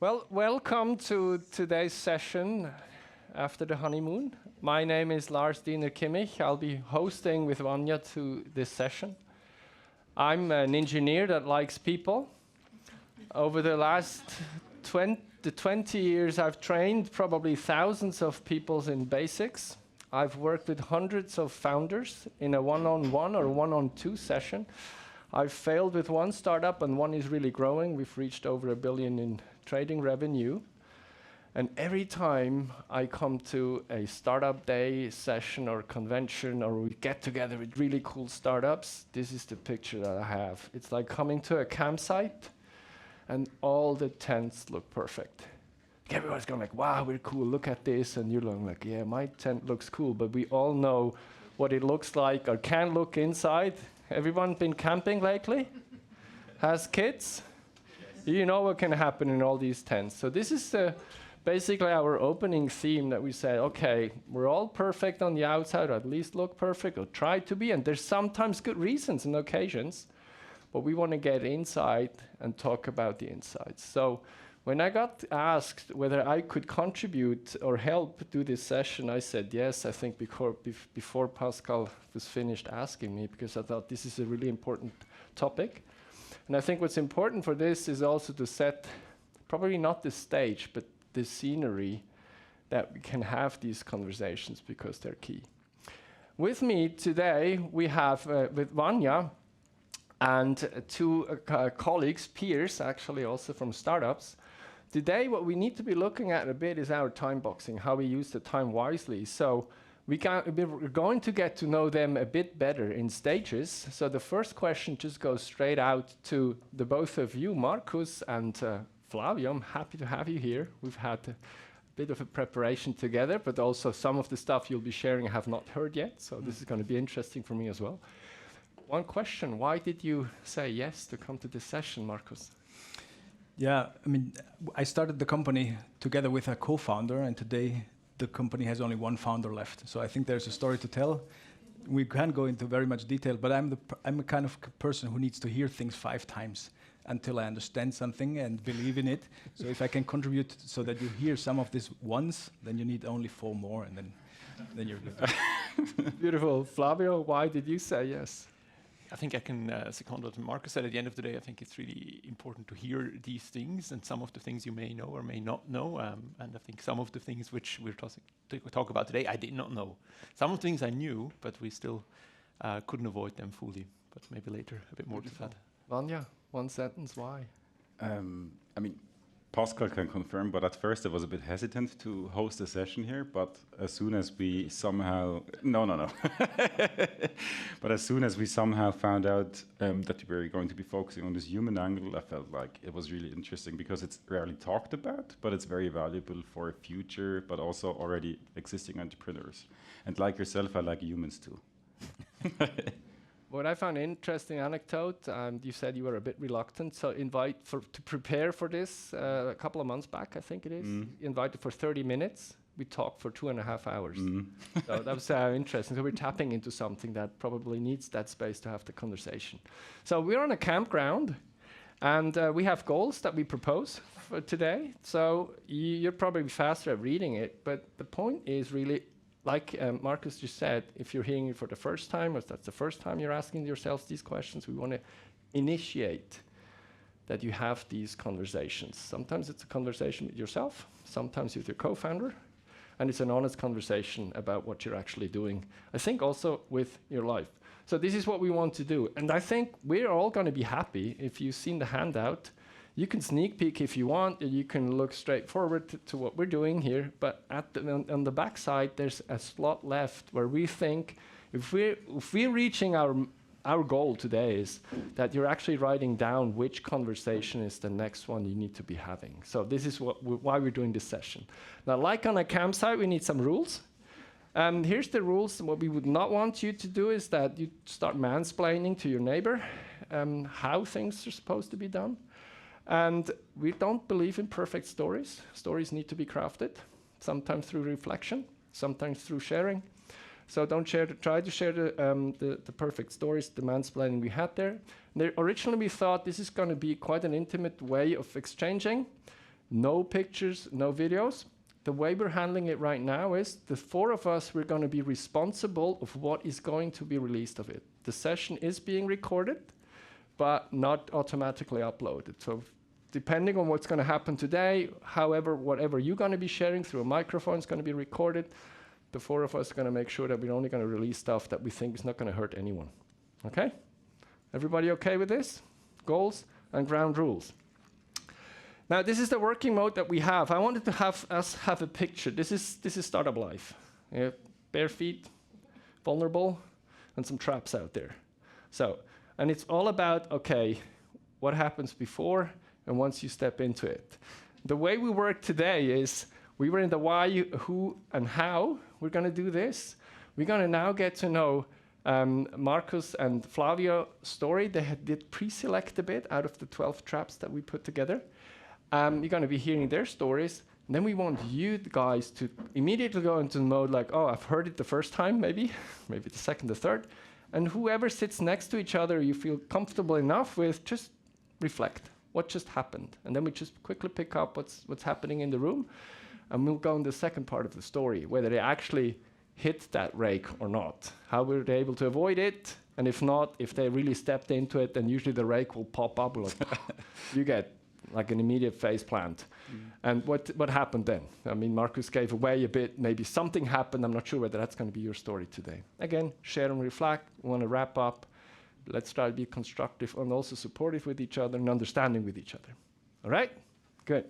Well, welcome to today's session after the honeymoon. My name is Lars Diener Kimmich. I'll be hosting with Vanya to this session. I'm an engineer that likes people. Over the last 20 years, I've trained probably thousands of people in basics. I've worked with hundreds of founders in a one-on-one or one-on-two session. I've failed with one startup and one is really growing. We've reached over $1 billion in trading revenue. And every time I come to a startup day session or convention or we get together with really cool startups, this is the picture that I have. It's like coming to a campsite and all the tents look perfect. Everyone's going like, wow, we're cool, look at this. And you're like, yeah, my tent looks cool, but we all know what it looks like or can look inside. Everyone been camping lately? Has kids? You know what can happen in all these tents. So this is basically our opening theme that we say, okay, we're all perfect on the outside, or at least look perfect, or try to be, and there's sometimes good reasons and occasions, but we want to get inside and talk about the insides. So when I got asked whether I could contribute or help do this session, I said yes, I think before Pascal was finished asking me, because I thought this is a really important topic. And I think what's important for this is also to set, probably not the stage, but the scenery that we can have these conversations because they're key. With me today, we have with Vanya and two colleagues, peers actually also from startups. Today, what we need to be looking at a bit is our time boxing, how we use the time wisely. So we're going to get to know them a bit better in stages. So the first question just goes straight out to the both of you, Markus and Flavio. I'm happy to have you here. We've had a bit of a preparation together, but also some of the stuff you'll be sharing I have not heard yet. So this is going to be interesting for me as well. One question, why did you say yes to come to this session, Markus? Yeah, I mean, I started the company together with a co-founder, and today the company has only one founder left. So I think there's a story to tell. We can't go into very much detail, but I'm a kind of person who needs to hear things 5 times until I understand something and believe in it. So if I can contribute so that you hear some of this once, then you need only 4 more, and then you're good. Beautiful. Flavio, why did you say yes? I think I can second what Marcus said. At the end of the day, I think it's really important to hear these things, and some of the things you may know or may not know. And I think some of the things which we're talk about today, I did not know. Some of the things I knew, but we still couldn't avoid them fully. But maybe later a bit more to that. Vanya, one sentence, why? I mean, Pascal can confirm, but at first I was a bit hesitant to host a session here, but as soon as we somehow... No. But as soon as we somehow found out that we were going to be focusing on this human angle, I felt like it was really interesting because it's rarely talked about, but it's very valuable for future, but also already existing entrepreneurs. And like yourself, I like humans too. What I found an interesting anecdote, you said you were a bit reluctant, so to prepare for this a couple of months back, I think it is, invited for 30 minutes. We talked for 2.5 hours. So that was interesting. So we're tapping into something that probably needs that space to have the conversation. So we're on a campground, and we have goals that we propose for today. So you're probably faster at reading it, but the point is really, like Marcus just said, if you're hearing it for the first time, or if that's the first time you're asking yourselves these questions, we want to initiate that you have these conversations. Sometimes it's a conversation with yourself, sometimes with your co-founder, and it's an honest conversation about what you're actually doing. I think also with your life. So this is what we want to do. And I think we're all going to be happy if you've seen the handout. You can sneak peek if you want, or you can look straight forward to what we're doing here. But on the back side, there's a slot left where we think if we're reaching our goal today is that you're actually writing down which conversation is the next one you need to be having. So this is why we're doing this session. Now, like on a campsite, we need some rules. Here's the rules. What we would not want you to do is that you start mansplaining to your neighbor how things are supposed to be done. And we don't believe in perfect stories. Stories need to be crafted, sometimes through reflection, sometimes through sharing. So try to share the perfect stories, the mansplaining we had there. Originally we thought this is going to be quite an intimate way of exchanging. no pictures, no videos. The way we're handling it right now is the 4 of us, we're going to be responsible of what is going to be released of it. The session is being recorded, but not automatically uploaded. So depending on what's going to happen today, however, whatever you're going to be sharing through a microphone is going to be recorded. The 4 of us are going to make sure that we're only going to release stuff that we think is not going to hurt anyone. Okay? Everybody okay with this? Goals and ground rules. Now, this is the working mode that we have. I wanted to have us have a picture. This is startup life. Bare feet, vulnerable, and some traps out there. So, and it's all about, okay, what happens before and once you step into it. The way we work today is we were in the why, who, and how we're going to do this. We're going to now get to know Marcus and Flavio's story. They did pre-select a bit out of the 12 traps that we put together. You're going to be hearing their stories. And then we want you guys to immediately go into the mode like, oh, I've heard it the first time, maybe the second, the third. And whoever sits next to each other you feel comfortable enough with, just reflect. What just happened? And then we just quickly pick up what's happening in the room. And we'll go in the second part of the story, whether they actually hit that rake or not. How were they able to avoid it? And if not, if they really stepped into it, then usually the rake will pop up. Like, you get like an immediate face plant. And what happened then? I mean, Marcus gave away a bit. Maybe something happened. I'm not sure whether that's going to be your story today. Again, share and reflect. We want to wrap up. Let's try to be constructive and also supportive with each other and understanding with each other. All right? Good.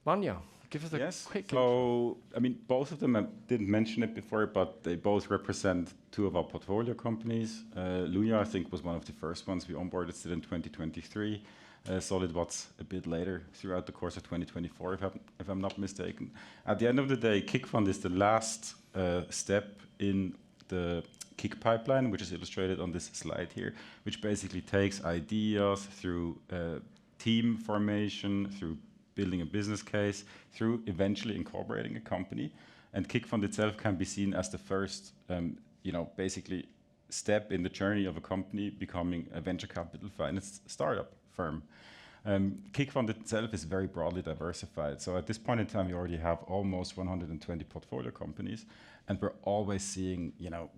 Vanya, give us a quick intro. So, I mean, both of them, I didn't mention it before, but they both represent 2 of our portfolio companies. Luja, I think, was one of the first ones we onboarded still in 2023. SolidWatts a bit later throughout the course of 2024, if I'm not mistaken. At the end of the day, KickFund is the last step in the Kick pipeline, which is illustrated on this slide here, which basically takes ideas through team formation, through building a business case, through eventually incorporating a company. And KickFund itself can be seen as the first, basically step in the journey of a company becoming a venture capital financed startup firm. KickFund itself is very broadly diversified. So at this point in time, we already have almost 120 portfolio companies, and we're always seeing,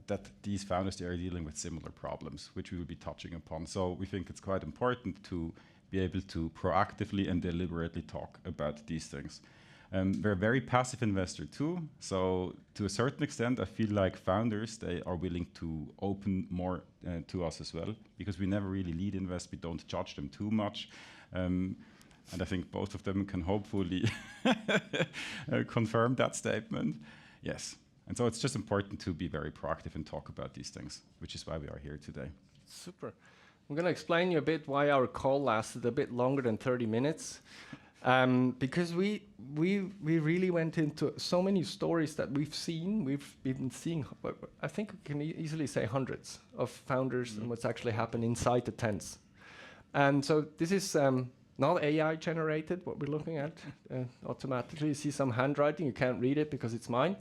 that these founders, they are dealing with similar problems, which we will be touching upon. So we think it's quite important to be able to proactively and deliberately talk about these things. We're a very passive investor too. So to a certain extent, I feel like founders, they are willing to open more to us as well, because we never really lead invest. We don't judge them too much. And I think both of them can hopefully confirm that statement. Yes. And so it's just important to be very proactive and talk about these things, which is why we are here today. Super. I'm going to explain you a bit why our call lasted a bit longer than 30 minutes. Because we really went into so many stories that we've seen. We've been seeing, I think we can easily say hundreds of founders and what's actually happened inside the tents. And so this is not AI generated, what we're looking at automatically. You see some handwriting, you can't read it because it's mine.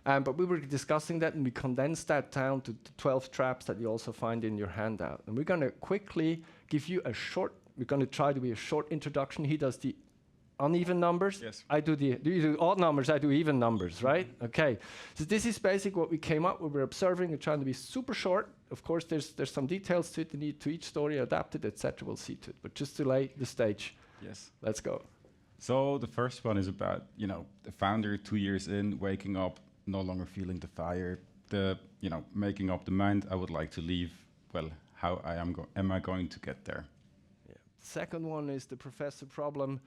But we were discussing that, and we condensed that down to 12 traps that you also find in your handout. And we're going to quickly give you we're going to try to be a short introduction. He does the uneven numbers. Yes. Do you do odd numbers? I do even numbers, right? Okay. So this is basically what we came up with. We're observing and trying to be super short. Of course, there's some details to it, to each story, adapted, etc. We'll see to it. But just to lay the stage. Yes. Let's go. So the first one is about, the founder 2 years in, waking up, no longer feeling the fire, making up the mind, I would like to leave. Well, how am I going to get there? Yeah. The second one is the professor problem.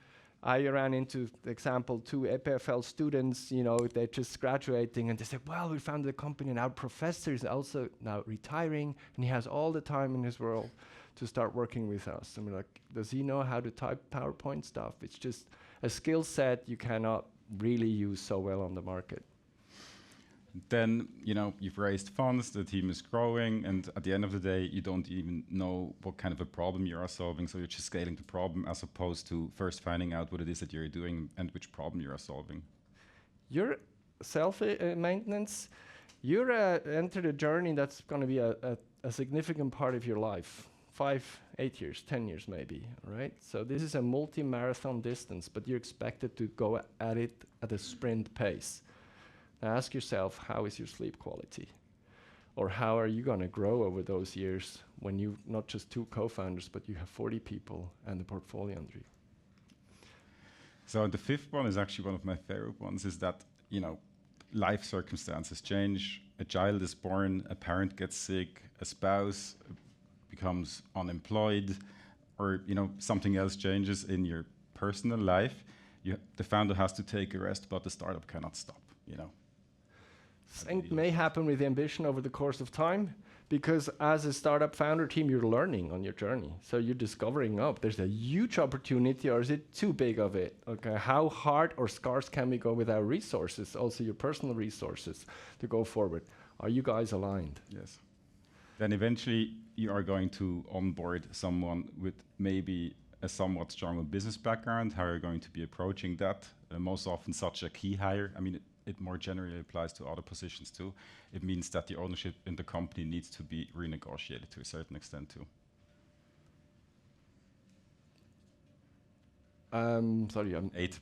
I ran into the example 2 EPFL students, they're just graduating and they say, well, we founded a company and our professor is also now retiring and he has all the time in his world to start working with us. And we're like, does he know how to type PowerPoint stuff? It's just a skill set you cannot really use so well on the market. Then, you've raised funds, the team is growing, and at the end of the day, you don't even know what kind of a problem you are solving, so you're just scaling the problem as opposed to first finding out what it is that you're doing and which problem you are solving. Your self-maintenance, you're entered a journey that's going to be a significant part of your life. 5, 8 years, 10 years maybe, right? So this is a multi-marathon distance, but you're expected to go at it at a sprint pace. Now ask yourself, how is your sleep quality? Or how are you going to grow over those years when you not just 2 co-founders, but you have 40 people and the portfolio under you? So the fifth one is actually one of my favorite ones, is that, you know, life circumstances change. A child is born, a parent gets sick, a spouse becomes unemployed, or, you know, something else changes in your personal life. The founder has to take a rest, but the startup cannot stop, you know. Same may happen with ambition over the course of time, because as a startup founder team, you're learning on your journey. So you're discovering, oh, there's a huge opportunity, or is it too big of it? Okay, how hard or scarce can we go with our resources, also your personal resources, to go forward? Are you guys aligned? Yes. Then eventually you are going to onboard someone with maybe a somewhat stronger business background. How are you going to be approaching that? Most often such a key hire. I mean, it more generally applies to other positions too. It means that the ownership in the company needs to be renegotiated to a certain extent too. Sorry, I'm 8.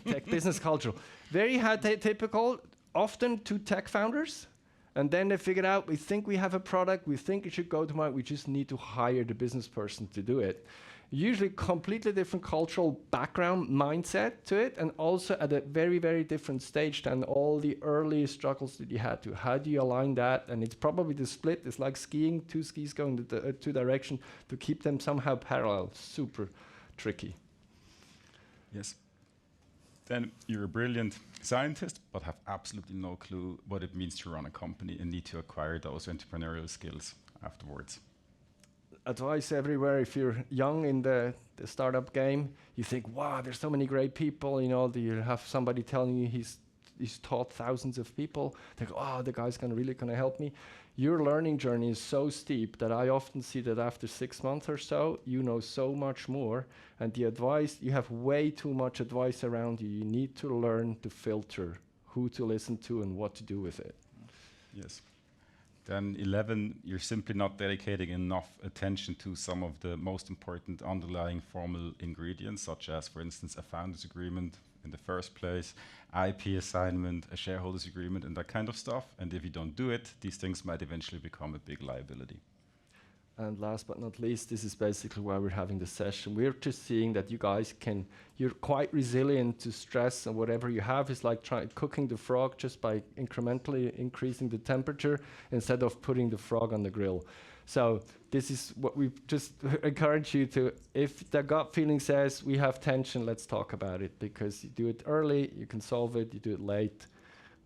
tech business cultural. Very typical, often 2 tech founders, and then they figured out, we think we have a product, we think it should go to market, we just need to hire the business person to do it. Usually completely different cultural background, mindset to it, and also at a very, very different stage than all the early struggles that you had to. How do you align that? And it's probably the split. It's like skiing, 2 skis going in 2 directions, to keep them somehow parallel. Super tricky. Yes. Then you're a brilliant scientist, but have absolutely no clue what it means to run a company and need to acquire those entrepreneurial skills afterwards. Advice everywhere. If you're young in the startup game, you think, wow, there's so many great people. You know, you have somebody telling you he's taught thousands of people. Think, oh, the guy's really gonna help me. Your learning journey is so steep that I often see that after 6 months or so, you know so much more. And the advice, you have way too much advice around you. You need to learn to filter who to listen to and what to do with it. Yes. Then 11, you're simply not dedicating enough attention to some of the most important underlying formal ingredients, such as, for instance, a founder's agreement in the first place, IP assignment, a shareholders agreement, and that kind of stuff. And if you don't do it, these things might eventually become a big liability. And last but not least, this is basically why we're having this session. We're just seeing that you guys you're quite resilient to stress, and whatever you have is like cooking the frog just by incrementally increasing the temperature instead of putting the frog on the grill. So this is what we just encourage you to, if the gut feeling says we have tension, let's talk about it, because you do it early, you can solve it, you do it late,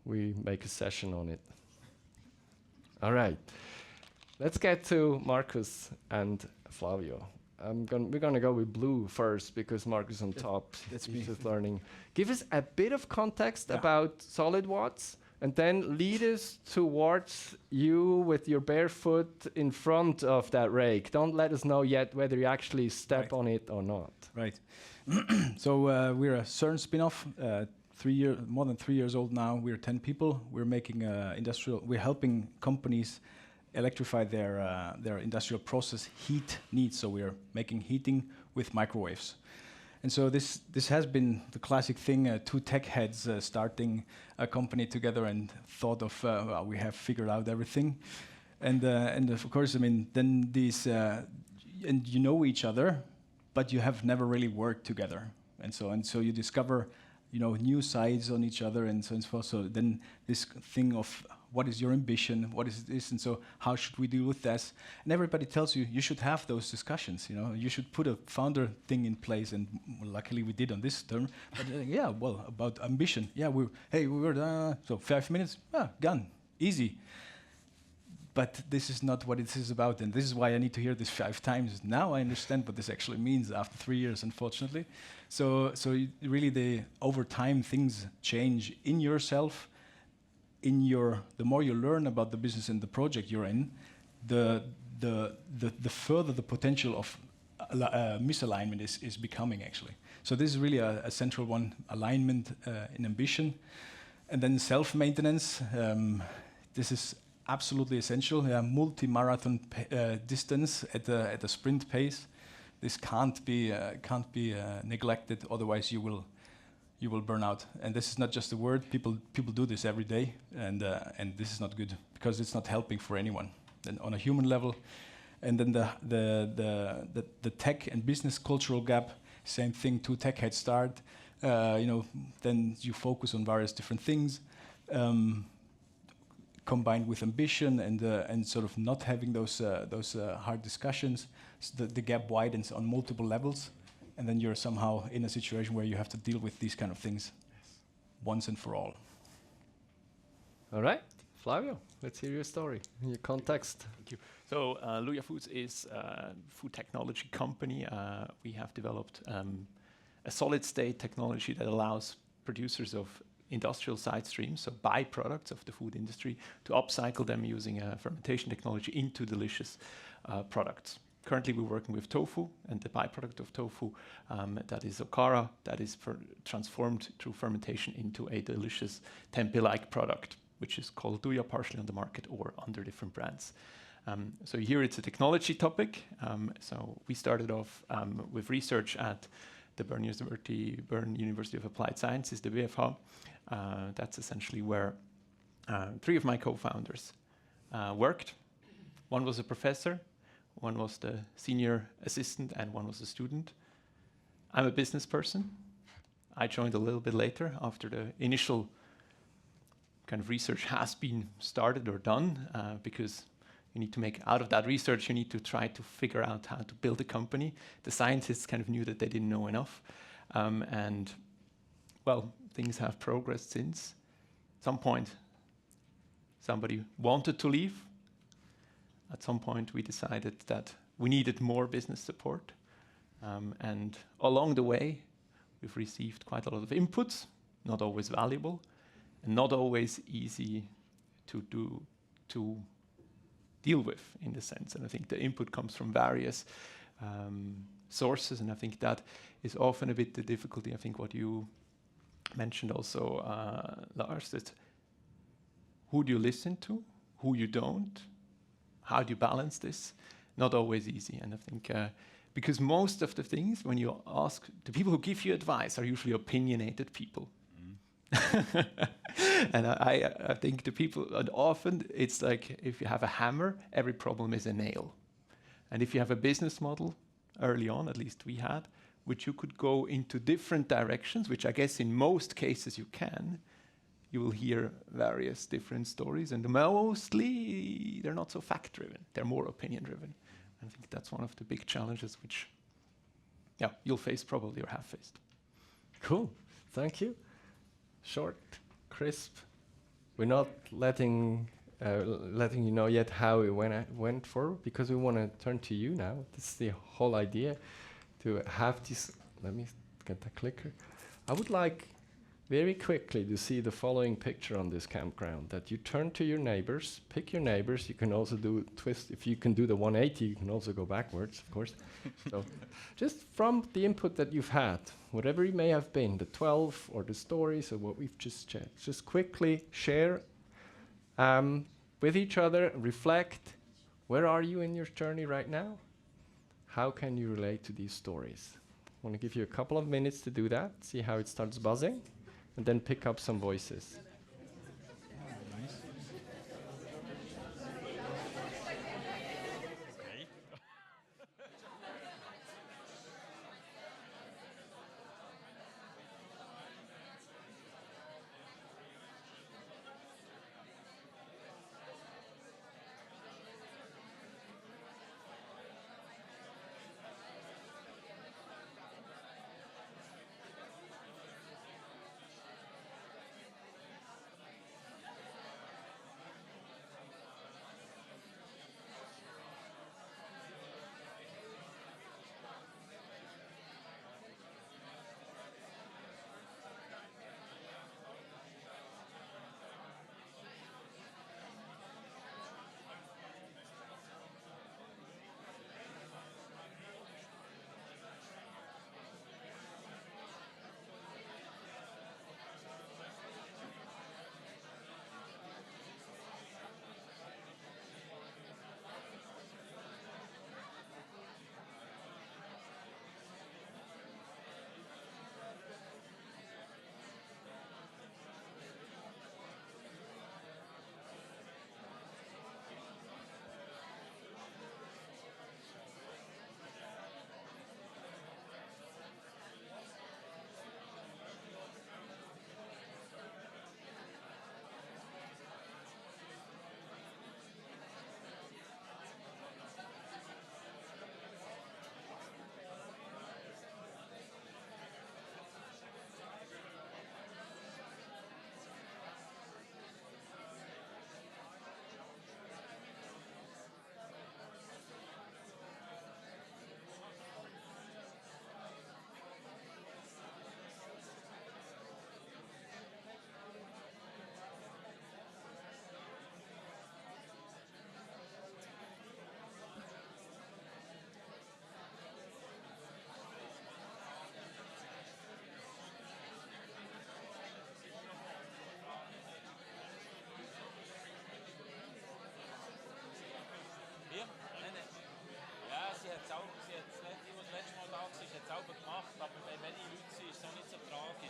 we make a session on it. All right. Let's get to Marcus and Flavio. We're gonna go with blue first because Marcus on top. That's He's me. just learning. Give us a bit of context about SolidWatts, and then lead us towards you with your bare foot in front of that rake. Don't let us know yet whether you actually step on it or not. Right. So we're a CERN spin-off. More than 3 years old now. We're 10 people. We're making We're helping companies electrify their industrial process heat needs. So we're making heating with microwaves. And so this has been the classic thing, 2 tech heads starting a company together and thought of, well, we have figured out everything. And of course, I mean, then these, and you know each other, but you have never really worked together. And so you discover, you know, new sides on each other and so on and so forth. So then this thing of, what is your ambition? What is this? And so how should we deal with this? And everybody tells you should have those discussions. You know, you should put a founder thing in place. And luckily we did on this term. But yeah, well, about ambition. Yeah, we were so 5 minutes. Gone, easy. But this is not what it is about, and this is why I need to hear this 5 times. Now I understand what this actually means after 3 years, unfortunately. So really, over time things change in yourself. The more you learn about the business and the project you're in, the further the potential of misalignment is becoming actually. So this is really a central one: alignment in ambition, and then self-maintenance. This is absolutely essential. Yeah, multi-marathon distance at a sprint pace. This can't be neglected. Otherwise, you will burn out. And this is not just a word. People do this every day, and this is not good because it's not helping for anyone. Then on a human level, and then the tech and business cultural gap. Same thing. 2 tech head start. Then you focus on various different things. Combined with ambition and sort of not having those hard discussions, so the gap widens on multiple levels, and then you're somehow in a situation where you have to deal with these kind of things once and for all. All right, Flavio, let's hear your story, your context. Thank you. So Luja Foods is a food technology company. We have developed a solid state technology that allows producers of industrial side streams, so byproducts of the food industry, to upcycle them using fermentation technology into delicious products. Currently, we're working with tofu, and the byproduct of tofu, that is okara, that is transformed through fermentation into a delicious tempeh-like product, which is called Duja, partially on the market or under different brands. So here it's a technology topic. So we started off with research at the Bern University of Applied Sciences, the BFH. That's essentially where 3 of my co-founders worked. One was a professor, one was the senior assistant, and one was a student. I'm a business person. I joined a little bit later after the initial kind of research has been started or done, because you need to make out of that research, you need to try to figure out how to build a company. The scientists kind of knew that they didn't know enough. And well, things have progressed since. At some point, somebody wanted to leave. At some point, we decided that we needed more business support. And along the way, we've received quite a lot of inputs, not always valuable, and not always easy to deal with in the sense. And I think the input comes from various sources, and I think that is often a bit the difficulty. I think what you mentioned also, Lars, that who do you listen to, who you don't, how do you balance this? Not always easy. And I think because most of the things, when you ask, the people who give you advice are usually opinionated people. And I think the people, and often it's like if you have a hammer, every problem is a nail. And if you have a business model, early on at least we had, which you could go into different directions, which I guess in most cases you can, you will hear various different stories, and mostly they're not so fact-driven, they're more opinion-driven. I think that's one of the big challenges which, yeah, you'll face probably or have faced. Cool, thank you. Short, crisp. We're not letting you know yet how it went forward, because we want to turn to you now. This is the whole idea, to have this. Let me get the clicker. I would like very quickly to see the following picture on this campground, that you turn to your neighbors, pick your neighbors. You can also do twist. If you can do the 180, you can also go backwards, of course. So just from the input that you've had, whatever it may have been, the 12 or the stories or what we've just checked, just quickly share with each other, reflect. Where are you in your journey right now? How can you relate to these stories? I want to give you a couple of minutes to do that, see how it starts buzzing, and then pick up some voices.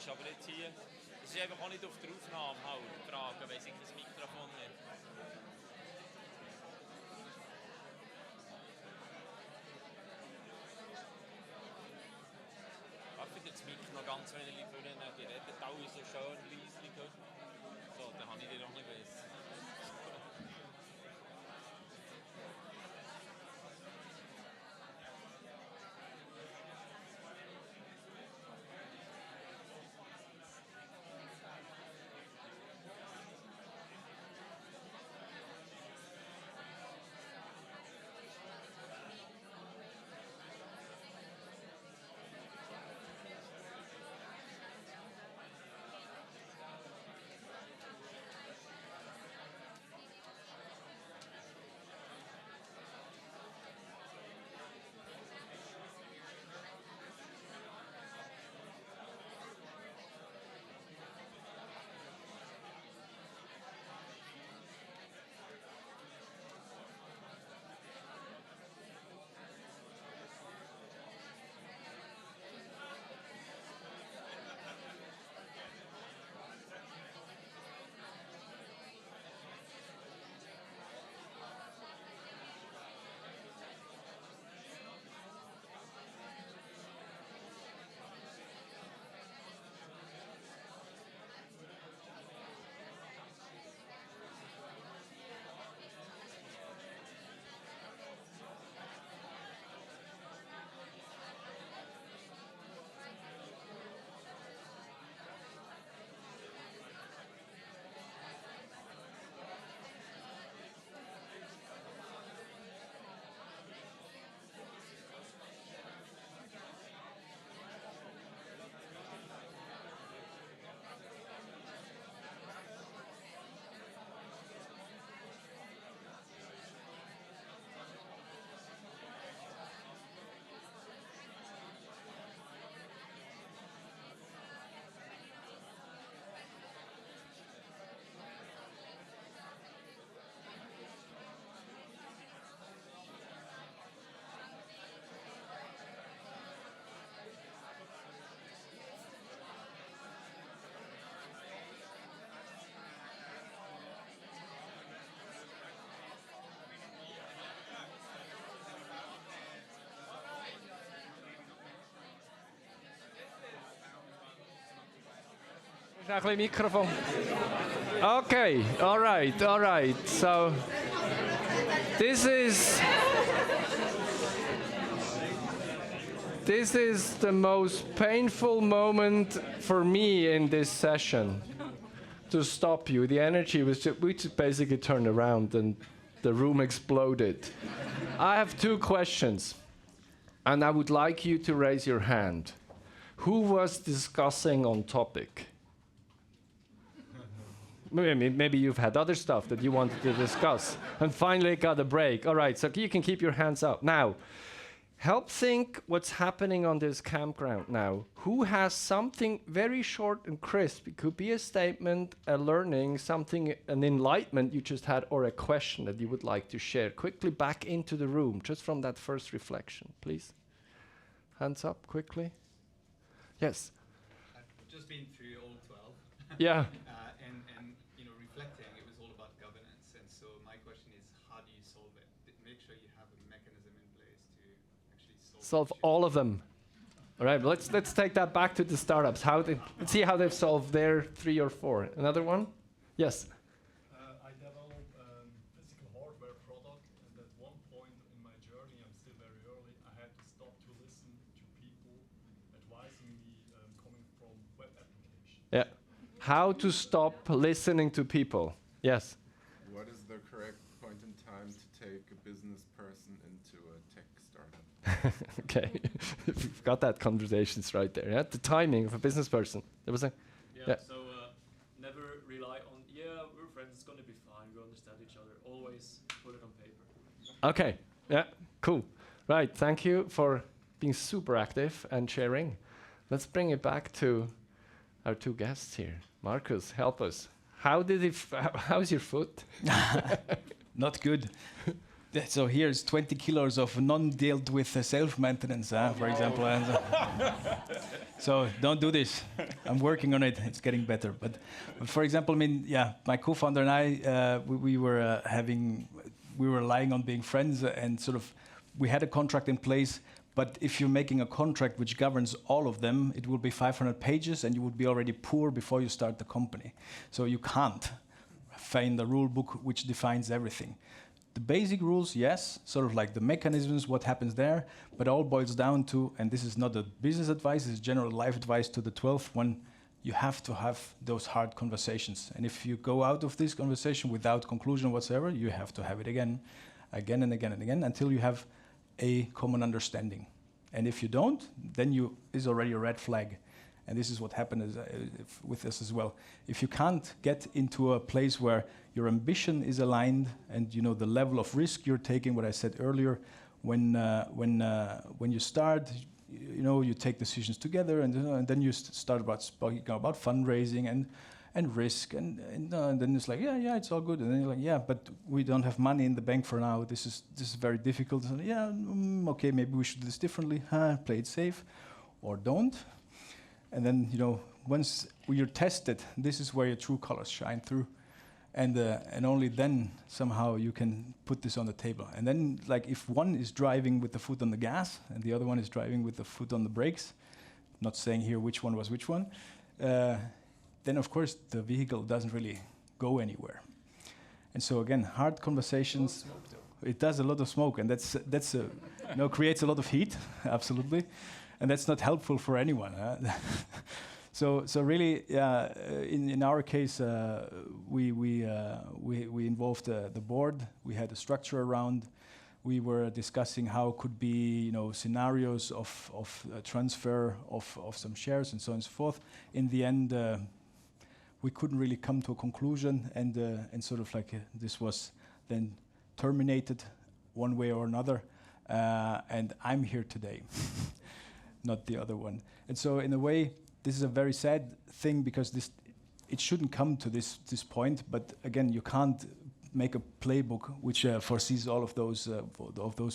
ist aber jetzt hier, es ist einfach auch nicht auf der Aufnahme halt, die Frage, weiss ich das Mikrofon nicht. Darf ich das Mikro noch ganz wenig vornehmen? Die redet alle so schön leislich. So, dann habe ich die noch nicht besser. Een klein microfoon. Okay, all right. So this is the most painful moment for me in this session. To stop you, the energy was we just basically turned around and the room exploded. I have two questions, and I would like you to raise your hand. Who was discussing on topic? Maybe you've had other stuff that you wanted to discuss and finally got a break. All right, so you can keep your hands up. Now, help think what's happening on this campground now. Who has something very short and crisp? It could be a statement, a learning, something, an enlightenment you just had, or a question that you would like to share. Quickly back into the room, just from that first reflection, please. Hands up, quickly. Yes. I've just been through all 12. Yeah. And reflecting, it was all about governance. And so my question is, how do you solve it? Make sure you have a mechanism in place to actually Solve all of them. All right, let's take that back to the startups. Let's see how they've solved their 3 or 4. Another one? Yes. I developed physical hardware product, and at one point in my journey, I'm still very early, I had to stop to listen to people advising me coming from web applications. Yeah. How to stop listening to people. Yes. What is the correct point in time to take a business person into a tech startup? Okay. We've got that conversations right there. Yeah? The timing of a business person. There was a So never rely on, we're friends, it's going to be fine, we understand each other. Always put it on paper. Okay. Yeah. Cool. Right. Thank you for being super active and sharing. Let's bring it back to our two guests here. Marcus, help us. How's your foot? Not good. So here's 20 kilos of non-dealt with self-maintenance, for example. And, So don't do this. I'm working on it. It's getting better. But for example, I mean, yeah, my co-founder and I, we were relying on being friends, and sort of we had a contract in place. But if you're making a contract which governs all of them, it will be 500 pages, and you would be already poor before you start the company. So you can't find a rule book which defines everything. The basic rules, yes, sort of like the mechanisms, what happens there, but all boils down to, and this is not a business advice, it's general life advice to the 12th one, you have to have those hard conversations. And if you go out of this conversation without conclusion whatsoever, you have to have it again and again and again, until you have a common understanding. And if you don't, then is already a red flag. And this is what happened with us as well. If you can't get into a place where your ambition is aligned, and you know the level of risk you're taking, what I said earlier, when you start, you know, you take decisions together, and then you start speaking about fundraising and risk, and then it's like, yeah, it's all good, and then you're like, yeah, but we don't have money in the bank for now. This is very difficult. And yeah, okay, maybe we should do this differently. Play it safe, or don't. And then, you know, once you're tested, this is where your true colors shine through. And only then somehow you can put this on the table. And then, like, if one is driving with the foot on the gas and the other one is driving with the foot on the brakes, not saying here which one was which one, then of course the vehicle doesn't really go anywhere. And so again, hard conversations. It does a lot of smoke, and that's creates a lot of heat, absolutely. And that's not helpful for anyone. So really, in our case, we involved the board. We had a structure around. We were discussing how could be, you know, scenarios of transfer of some shares and so on and so forth. In the end, we couldn't really come to a conclusion, and sort of like this was then terminated one way or another. And I'm here today. Not the other one. And so in a way, this is a very sad thing, because it shouldn't come to this point, but again, you can't make a playbook which foresees all of those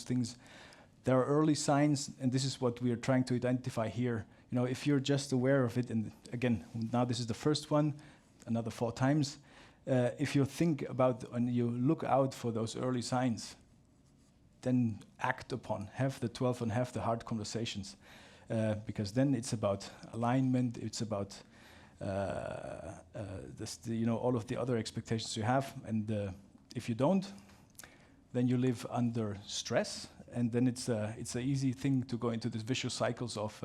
things. There are early signs, and this is what we are trying to identify here. You know, if you're just aware of it, and again, now this is the first one, another 4 times, if you think about and you look out for those early signs, then act upon, have the 12 and have the hard conversations. Because then it's about alignment, it's about all of the other expectations you have, and if you don't, then you live under stress, and then it's an easy thing to go into these vicious cycles of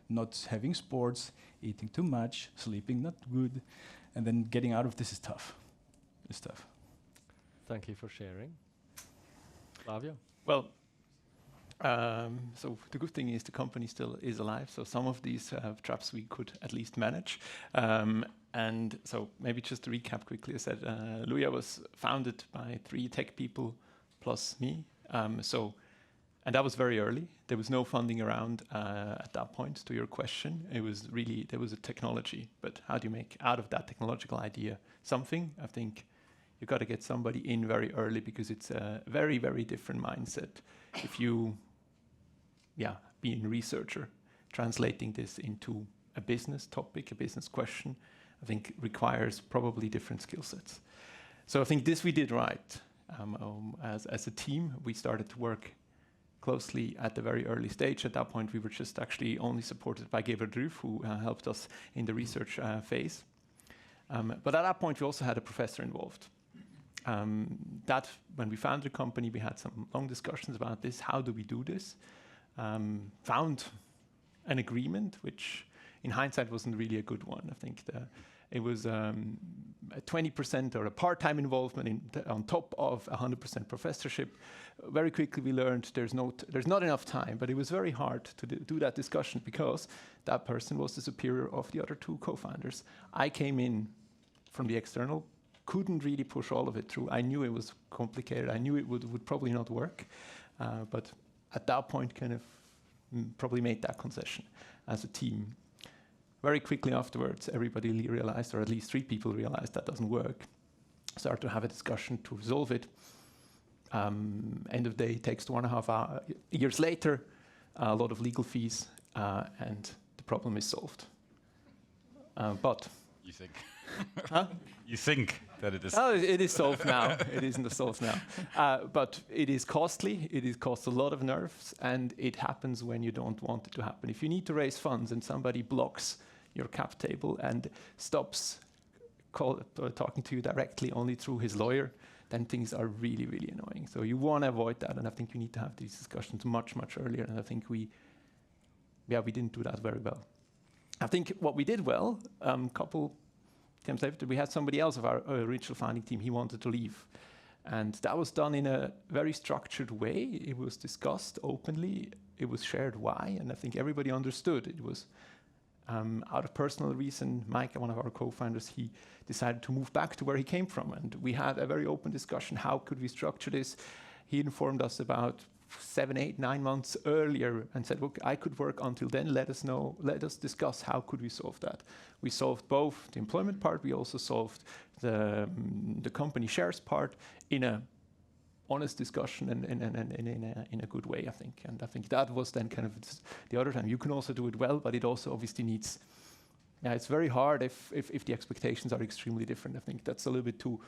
not having sports, eating too much, sleeping not good, and then getting out of this is tough. It's tough. Thank you for sharing. Flavio? Well, so the good thing is the company still is alive, so some of these traps we could at least manage. And so maybe just to recap quickly, I said Luja was founded by 3 tech people plus me. And that was very early. There was no funding around at that point, to your question. It was really, there was a technology, but how do you make out of that technological idea something? I think you've got to get somebody in very early, because it's a very, very different mindset. If you being a researcher, translating this into a business topic, a business question, I think requires probably different skill sets. So I think this we did right. As a team, we started to work closely at the very early stage. At that point, we were just actually only supported by Gebert, who helped us in the research phase. But at that point, we also had a professor involved. That when we founded the company, we had some long discussions about this. How do we do this? Found an agreement, which in hindsight wasn't really a good one. I think it was a 20% or a part-time involvement on top of 100% professorship. Very quickly we learned there's not enough time, but it was very hard to do that discussion, because that person was the superior of the other 2 co-founders. I came in from the external, couldn't really push all of it through. I knew it was complicated. I knew it would probably not work, but at that point kind of probably made that concession as a team. Very quickly afterwards, everybody realized, or at least 3 people realized, that doesn't work. Started to have a discussion to resolve it. End of day, takes 2.5 years later, a lot of legal fees, and the problem is solved. But You think? Huh? You think that it is? oh, it is solved now. It isn't solved now. But it is costly. It costs a lot of nerves, and it happens when you don't want it to happen. If you need to raise funds and somebody blocks your cap table and stops talking to you directly only through his lawyer, then things are really, really annoying. So you want to avoid that, and I think you need to have these discussions much, much earlier. And I think we didn't do that very well. I think what we did well, couple times after, we had somebody else of our original founding team. He wanted to leave, and that was done in a very structured way. It was discussed openly. It was shared why, and I think everybody understood. It was out of personal reason. Mike, one of our co-founders, he decided to move back to where he came from, and we had a very open discussion. How could we structure this? He informed us about 7, 8, 9 months earlier and said, look, I could work until then. Let us know. Let us discuss how could we solve that. We solved both the employment part. We also solved the company shares part in a honest discussion and in a good way, I think. And I think that was then kind of the other time. You can also do it well, but it also obviously needs. Yeah, it's very hard if the expectations are extremely different. I think that's a little bit to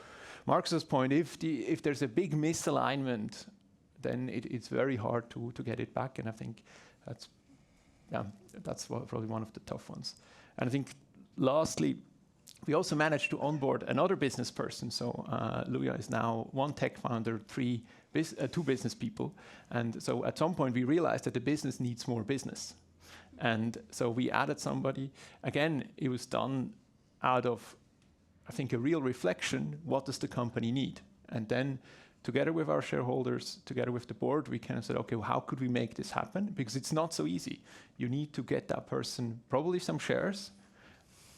Marcus's point. If there's a big misalignment, then it's very hard to get it back. And I think that's probably one of the tough ones. And I think lastly, we also managed to onboard another business person. So Luia is now 1 tech founder, 2 business people. And so at some point we realized that the business needs more business. And so we added somebody. Again, it was done out of, I think, a real reflection. What does the company need? And then together with our shareholders, together with the board, we kind of said, okay, well, how could we make this happen? Because it's not so easy. You need to get that person probably some shares.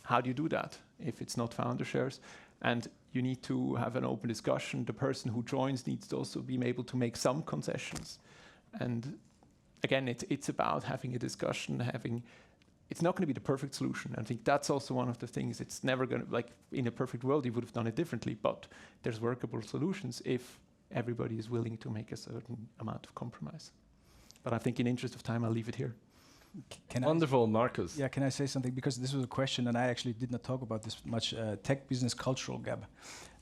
How do you do that if it's not founder shares? And you need to have an open discussion. The person who joins needs to also be able to make some concessions. And again, it's about having a discussion, it's not going to be the perfect solution. I think that's also one of the things. It's never going to, like in a perfect world, you would have done it differently, but there's workable solutions if everybody is willing to make a certain amount of compromise. But I think in interest of time, I'll leave it here. Wonderful, Marcus. Yeah, can I say something? Because this was a question, and I actually did not talk about this much, tech business cultural gap.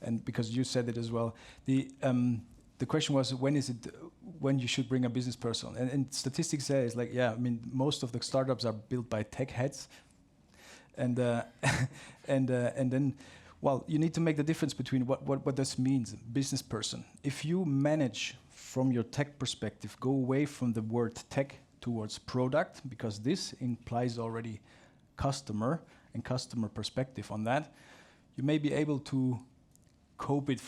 And because you said it as well, the question was, when you should bring a business person? And statistics say, it's like, yeah, I mean, most of the startups are built by tech heads. And then, well, you need to make the difference between what this means, business person. If you manage from your tech perspective, go away from the word tech towards product, because this implies already customer and customer perspective on that, you may be able to cope it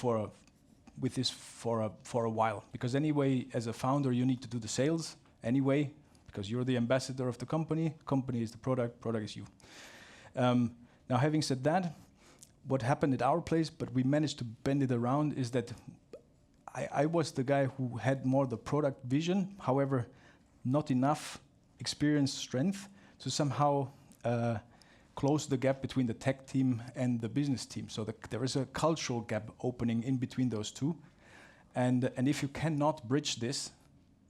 with this for a while. Because anyway, as a founder, you need to do the sales anyway, because you're the ambassador of the company is the product is you. Now, having said that, what happened at our place, but we managed to bend it around, is that I was the guy who had more the product vision, however, not enough experience, strength to somehow close the gap between the tech team and the business team. So there is a cultural gap opening in between those two. And if you cannot bridge this,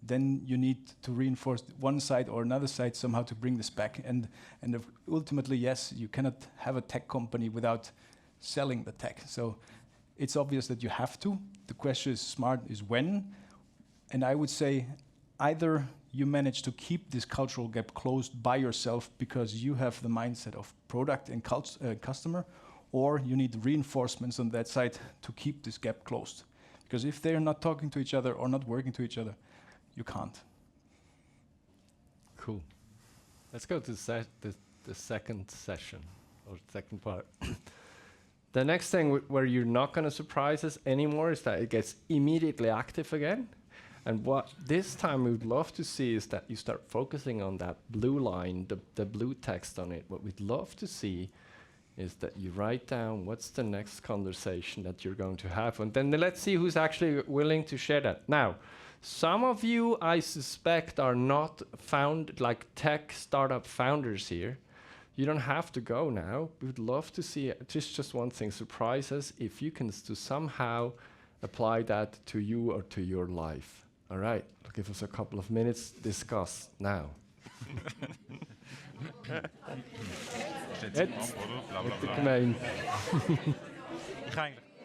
then you need to reinforce one side or another side somehow to bring this back. And ultimately, yes, you cannot have a tech company without selling the tech. So it's obvious that you have to. The question is when. And I would say either you manage to keep this cultural gap closed by yourself because you have the mindset of product and customer, or you need reinforcements on that side to keep this gap closed. Because if they're not talking to each other or not working to each other, you can't. Cool. Let's go to the second session, or second part. The next thing where you're not going to surprise us anymore is that it gets immediately active again. And what this time we would love to see is that you start focusing on that blue line, the blue text on it. What we'd love to see is that you write down what's the next conversation that you're going to have. And then let's see who's actually willing to share that. Now, some of you, I suspect, are not tech startup founders here. You don't have to go now. We would love to see just one thing. Surprise us if you can somehow apply that to you or to your life. All right, give us a couple of minutes. Discuss now. Jetzt wird er gemein. Ich ga eigenlijk.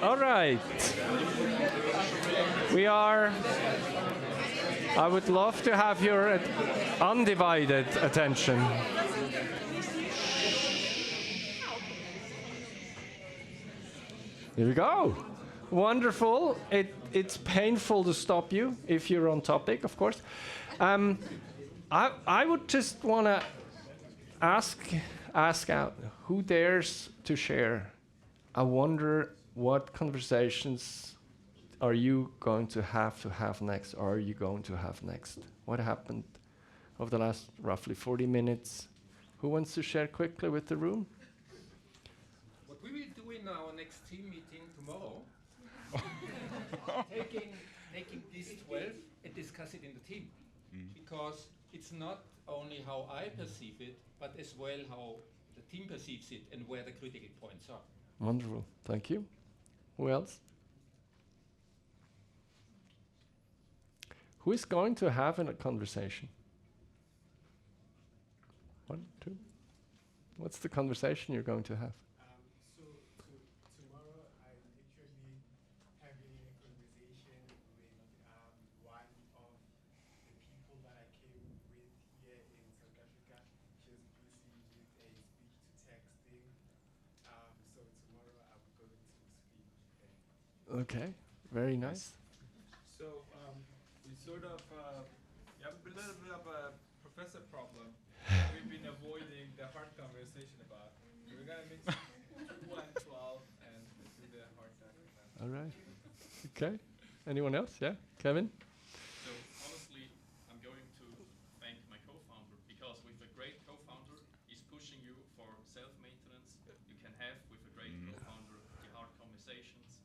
All right. I would love to have your undivided attention. Here we go. Wonderful. It's painful to stop you if you're on topic, of course. I would just want to ask out who dares to share. I wonder what conversations are you going to have next, or are you going to have next? What happened over the last roughly 40 minutes? Who wants to share quickly with the room? What we will do in our next team meeting tomorrow taking these 12 and discuss it in the team. Because it's not only how I perceive it, but as well how the team perceives it and where the critical points are. Wonderful. Thank you. Who else? Who is going to have a conversation? 1, 2. What's the conversation you're going to have? Tomorrow I'm literally having a conversation with one of the people that I came with here in South Africa. She's busy with a speech-to-text thing. So tomorrow I'm going to speak with her. Okay, very nice. So we sort of have a little bit of a professor problem. We've been avoiding the hard conversation about. We're gonna mix 2 and 12 and do the hard conversation. All right. Okay. Anyone else? Yeah, Kevin. So honestly, I'm going to thank my co-founder because with a great co-founder, he's pushing you for self-maintenance. You can have with a great co-founder the hard conversations,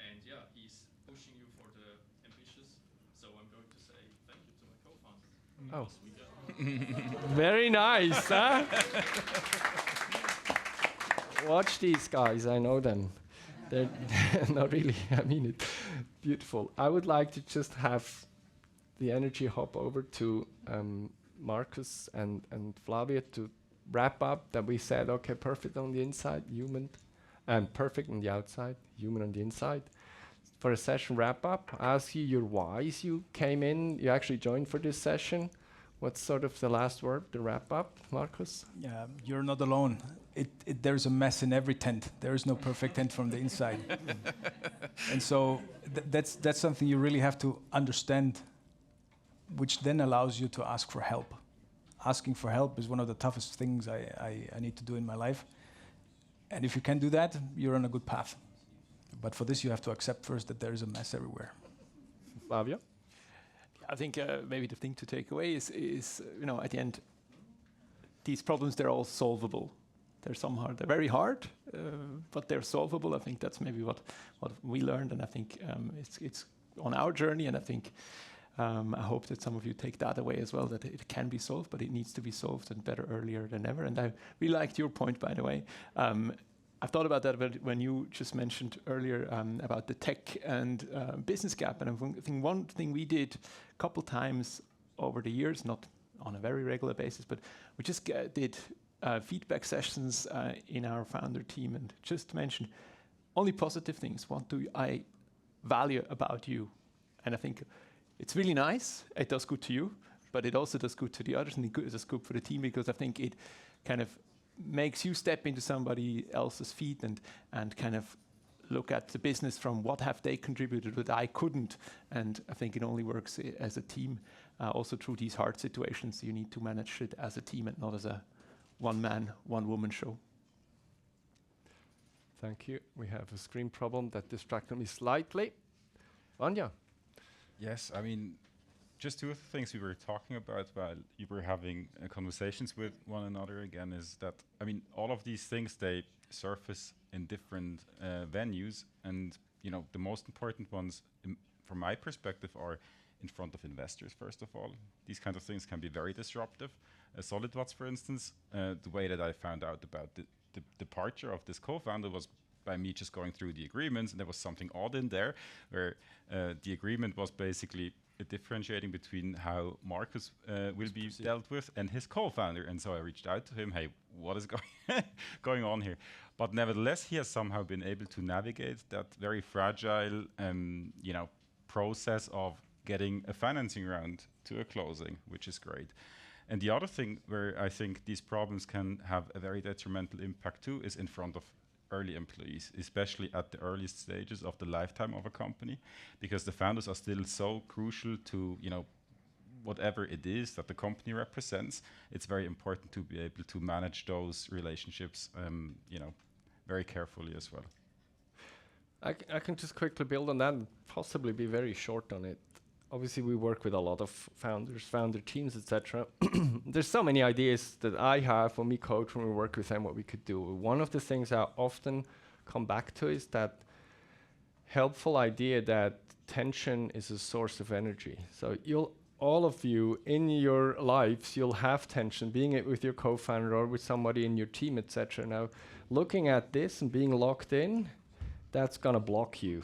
and yeah, he's pushing you for the ambitious. So I'm going to say thank you to my co-founder. Oh. Because we got Very nice, huh? Watch these guys, I know them. They're not really, I mean it. Beautiful. I would like to just have the energy hop over to Marcus and Flavia to wrap up that we said, okay, perfect on the inside, human, and perfect on the outside, human on the inside. For a session wrap up, I ask you your whys you came in, you actually joined for this session. What's sort of the last word, the wrap up, Marcus? Yeah, you're not alone. There's a mess in every tent. There is no perfect tent from the inside. And so that's something you really have to understand, which then allows you to ask for help. Asking for help is one of the toughest things I need to do in my life. And if you can do that, you're on a good path. But for this, you have to accept first that there is a mess everywhere. Flavio? I think maybe the thing to take away is you know, at the end, these problems, they're all solvable. They're very hard, but they're solvable. I think that's maybe what we learned, and I think it's on our journey, and I think I hope that some of you take that away as well, that it can be solved, but it needs to be solved and better earlier than ever. And I really liked your point, by the way. I've thought about that when you just mentioned earlier about the tech and business gap. And I think one thing we did a couple times over the years, not on a very regular basis, but we just did feedback sessions in our founder team and just mentioned only positive things. What do I value about you? And I think it's really nice. It does good to you, but it also does good to the others, and it does good for the team, because I think it kind of makes you step into somebody else's feet and kind of look at the business from what have they contributed that I couldn't. And I think it only works as a team. Also through these hard situations, you need to manage it as a team and not as a one-man, one-woman show. Thank you. We have a screen problem that distracted me slightly. Anja? Yes, I mean, just two of the things we were talking about while you were having conversations with one another again is that, I mean, all of these things, they surface in different venues, and, you know, the most important ones, from my perspective, are in front of investors, first of all. These kinds of things can be very disruptive. SolidWatts, for instance, the way that I found out about the departure of this co-founder was by me just going through the agreements, and there was something odd in there, where the agreement was basically differentiating between how Marcus will be dealt with and his co-founder. And so I reached out to him, hey, what is going on here? But nevertheless, he has somehow been able to navigate that very fragile you know, process of getting a financing round to a closing, which is great. And the other thing where I think these problems can have a very detrimental impact too is in front of early employees, especially at the earliest stages of the lifetime of a company, because the founders are still so crucial to, you know, whatever it is that the company represents. It's very important to be able to manage those relationships, you know, very carefully as well. I can just quickly build on that and possibly be very short on it. Obviously, we work with a lot of founders, founder teams, etc. There's so many ideas that I have when we coach, when we work with them, what we could do. One of the things I often come back to is that helpful idea that tension is a source of energy. So all of you in your lives, you'll have tension, being it with your co-founder or with somebody in your team, etc. Now, looking at this and being locked in, that's gonna block you.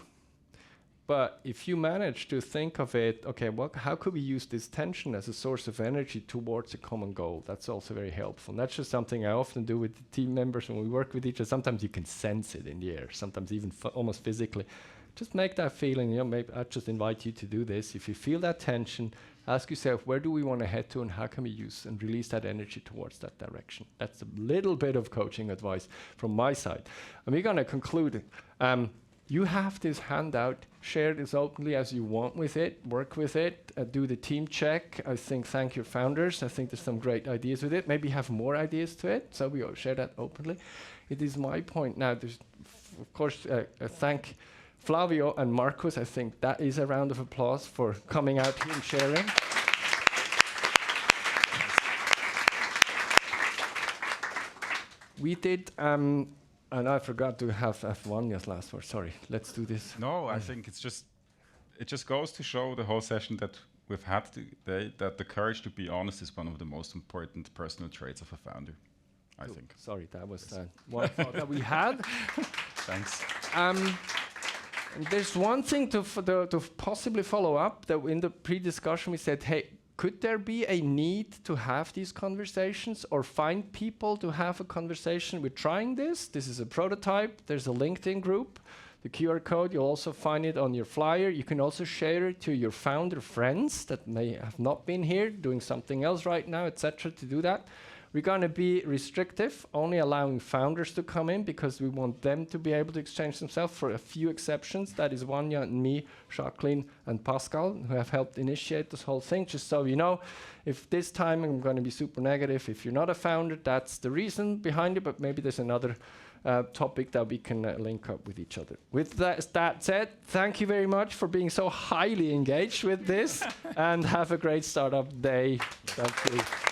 But if you manage to think of it, okay, how could we use this tension as a source of energy towards a common goal? That's also very helpful. And that's just something I often do with the team members when we work with each other. Sometimes you can sense it in the air, sometimes even almost physically. Just make that feeling, maybe I just invite you to do this. If you feel that tension, ask yourself, where do we want to head to and how can we use and release that energy towards that direction? That's a little bit of coaching advice from my side. And we're going to conclude. You have this handout, share this openly as you want with it, work with it, do the team check. I think thank your founders. I think there's some great ideas with it. Maybe have more ideas to it, so we all share that openly. It is my point now. There's, of course, thank Flavio and Marcus. I think that is a round of applause for coming out here and sharing. We did, and I forgot to have Vanya's last word. Sorry, let's do this. No, I think it just goes to show the whole session that we've had today that the courage to be honest is one of the most important personal traits of a founder, I think. Sorry, that was one thought that we had. Thanks. There's one thing to possibly follow up, that in the pre-discussion we said, hey, could there be a need to have these conversations or find people to have a conversation? We're trying this. This is a prototype. There's a LinkedIn group. The QR code, you'll also find it on your flyer. You can also share it to your founder friends that may have not been here, doing something else right now, etc. to do that. We're going to be restrictive, only allowing founders to come in because we want them to be able to exchange themselves, for a few exceptions. That is Vanya and me, Jacqueline and Pascal, who have helped initiate this whole thing. Just so you know, if this time I'm going to be super negative, if you're not a founder, that's the reason behind it, but maybe there's another topic that we can link up with each other. With that said, thank you very much for being so highly engaged with this and have a great startup day. Thank you.